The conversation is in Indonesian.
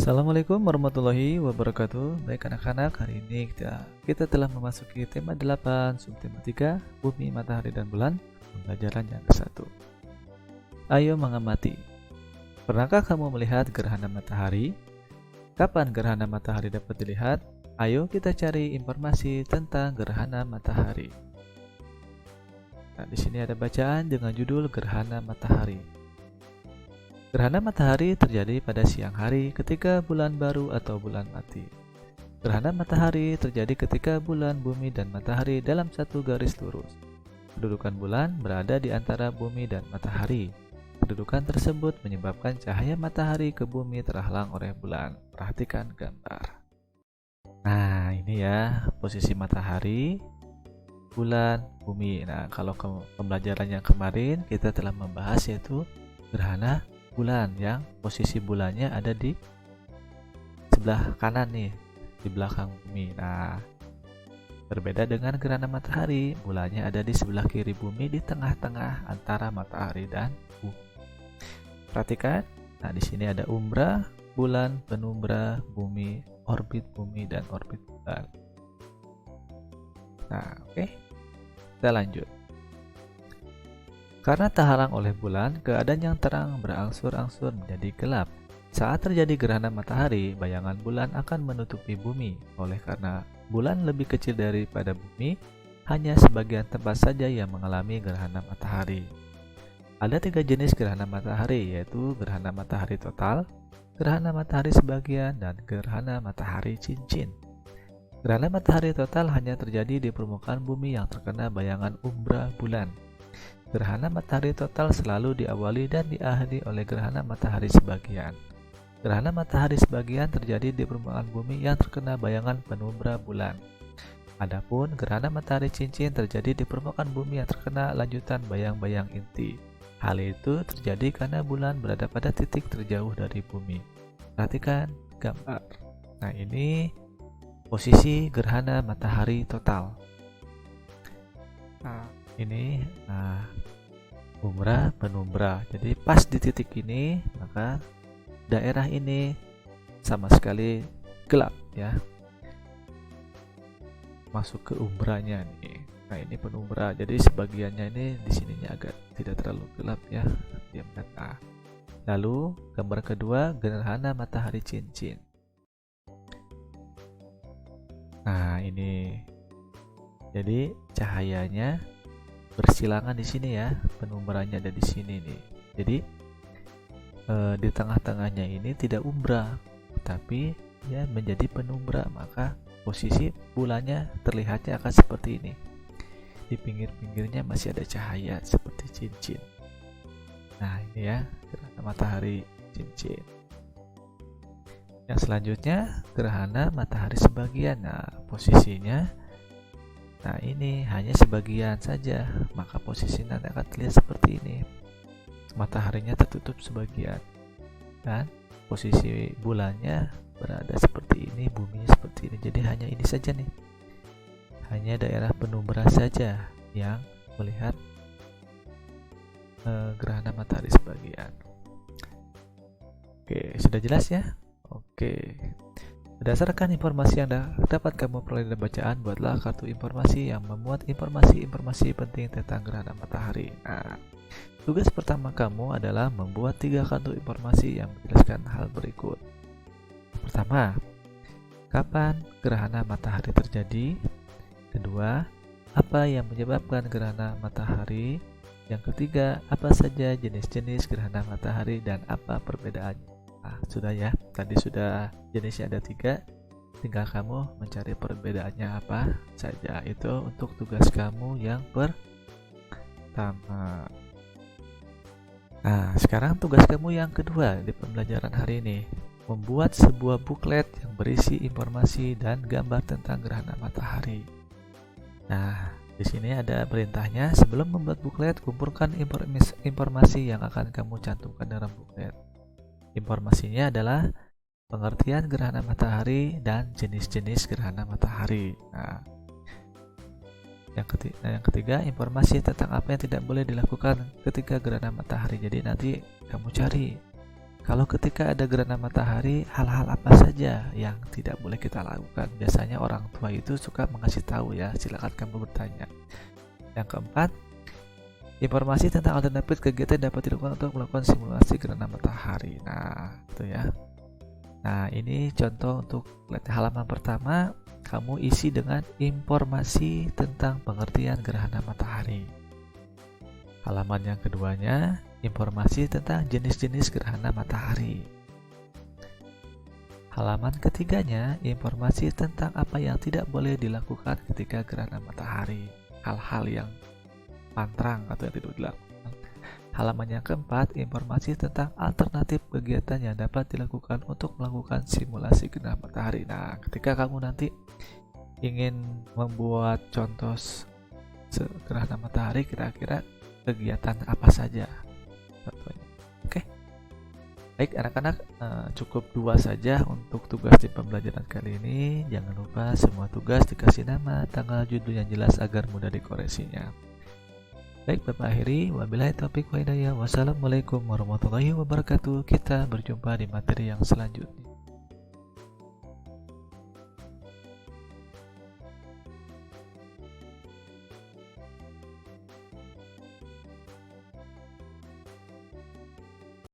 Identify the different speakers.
Speaker 1: Assalamualaikum warahmatullahi wabarakatuh. Baik anak-anak, hari ini kita telah memasuki tema 8, subtema 3, Bumi, Matahari, dan Bulan, pembelajaran yang ke-1. Ayo mengamati. Pernahkah kamu melihat gerhana matahari? Kapan gerhana matahari dapat dilihat? Ayo kita cari informasi tentang gerhana matahari. Nah, di sini ada bacaan dengan judul Gerhana Matahari. Gerhana matahari terjadi pada siang hari ketika bulan baru atau bulan mati. Gerhana matahari terjadi ketika bulan, bumi, dan matahari dalam satu garis lurus. Kedudukan bulan berada di antara bumi dan matahari. Kedudukan tersebut menyebabkan cahaya matahari ke bumi terhalang oleh bulan. Perhatikan gambar. Nah, ini ya posisi matahari, bulan, bumi. Nah, kalau pembelajaran yang kemarin kita telah membahas yaitu gerhana bulan yang posisi bulannya ada di sebelah kanan nih, di belakang bumi. Nah, berbeda dengan gerhana matahari, bulannya ada di sebelah kiri bumi, di tengah-tengah antara matahari dan bumi. Perhatikan, nah di sini ada umbra bulan, penumbra bumi, orbit bumi, dan orbit bulan. Nah, oke. Kita lanjut. Karena terhalang oleh bulan, keadaan yang terang berangsur-angsur menjadi gelap. Saat terjadi gerhana matahari, bayangan bulan akan menutupi bumi. Oleh karena bulan lebih kecil daripada bumi, hanya sebagian tempat saja yang mengalami gerhana matahari. Ada 3 jenis gerhana matahari, yaitu gerhana matahari total, gerhana matahari sebagian, dan gerhana matahari cincin. Gerhana matahari total hanya terjadi di permukaan bumi yang terkena bayangan umbra bulan. Gerhana matahari total selalu diawali dan diakhiri oleh gerhana matahari sebagian. Gerhana matahari sebagian terjadi di permukaan bumi yang terkena bayangan penumbra bulan. Adapun gerhana matahari cincin terjadi di permukaan bumi yang terkena lanjutan bayang-bayang inti. Hal itu terjadi karena bulan berada pada titik terjauh dari bumi. Perhatikan gambar. Nah, ini posisi gerhana matahari total. Nah, ini umbra, penumbra. Jadi pas di titik ini, maka daerah ini sama sekali gelap ya. Masuk ke umbranya nih. Nah, ini penumbra. Jadi sebagiannya ini di sininya agak tidak terlalu gelap ya. Dia merata. Lalu gambar kedua, gerhana matahari cincin. Nah, ini. Jadi cahayanya bersilangan di sini ya, penumbranya ada di sini nih. Jadi di tengah-tengahnya ini tidak umbra, tapi ya menjadi penumbra, maka posisi bulannya terlihatnya akan seperti ini. Di pinggir-pinggirnya masih ada cahaya seperti cincin. Nah, ini ya gerhana matahari cincin. Yang selanjutnya gerhana matahari sebagian. Nah, posisinya ini hanya sebagian saja, maka posisinya akan terlihat seperti ini. Mataharinya tertutup sebagian, dan posisi bulannya berada seperti ini, bumi seperti ini. Jadi hanya ini saja nih, hanya daerah penumbra saja yang melihat gerhana matahari sebagian. Oke, sudah jelas ya? Oke. Berdasarkan informasi yang dapat kamu peroleh dari bacaan, buatlah kartu informasi yang memuat informasi-informasi penting tentang gerhana matahari. Nah, tugas pertama kamu adalah membuat 3 kartu informasi yang menjelaskan hal berikut. Pertama, kapan gerhana matahari terjadi? Kedua, apa yang menyebabkan gerhana matahari? Yang ketiga, apa saja jenis-jenis gerhana matahari dan apa perbedaannya? Nah, sudah ya, tadi sudah jenisnya ada 3, tinggal kamu mencari perbedaannya apa saja. Itu untuk tugas kamu yang pertama. Nah, sekarang tugas kamu yang kedua di pembelajaran hari ini, membuat sebuah buklet yang berisi informasi dan gambar tentang gerhana matahari. Nah, di sini ada perintahnya. Sebelum membuat buklet, kumpulkan informasi yang akan kamu cantumkan dalam buklet. Informasinya adalah pengertian gerhana matahari dan jenis-jenis gerhana matahari. Nah, yang ketiga, informasi tentang apa yang tidak boleh dilakukan ketika gerhana matahari. Jadi nanti kamu cari Kalau ketika ada gerhana matahari, hal-hal apa saja yang tidak boleh kita lakukan? Biasanya orang tua itu suka mengasih tahu ya, silakan kamu bertanya. Yang keempat, informasi tentang alternatif kegiatan dapat dilakukan untuk melakukan simulasi gerhana matahari. Nah, itu ya. Nah, ini contoh untuk halaman pertama, kamu isi dengan informasi tentang pengertian gerhana matahari. Halaman yang keduanya, informasi tentang jenis-jenis gerhana matahari. Halaman ketiganya, informasi tentang apa yang tidak boleh dilakukan ketika gerhana matahari. Hal-hal yang pantrang atau yang tidak dilakukan. Halaman yang keempat, informasi tentang alternatif kegiatan yang dapat dilakukan untuk melakukan simulasi gerhana matahari. Nah, ketika kamu nanti ingin membuat contoh gerhana matahari, kira-kira kegiatan apa saja contohnya. Oke, baik anak-anak, cukup 2 saja untuk tugas di pembelajaran kali ini. Jangan lupa semua tugas dikasih nama, tanggal, judul yang jelas agar mudah dikoreksinya. Baik, Bapak akhiri, wabillahi taufiq wa hidayah. Wassalamualaikum warahmatullahi wabarakatuh. Kita berjumpa di materi yang selanjutnya.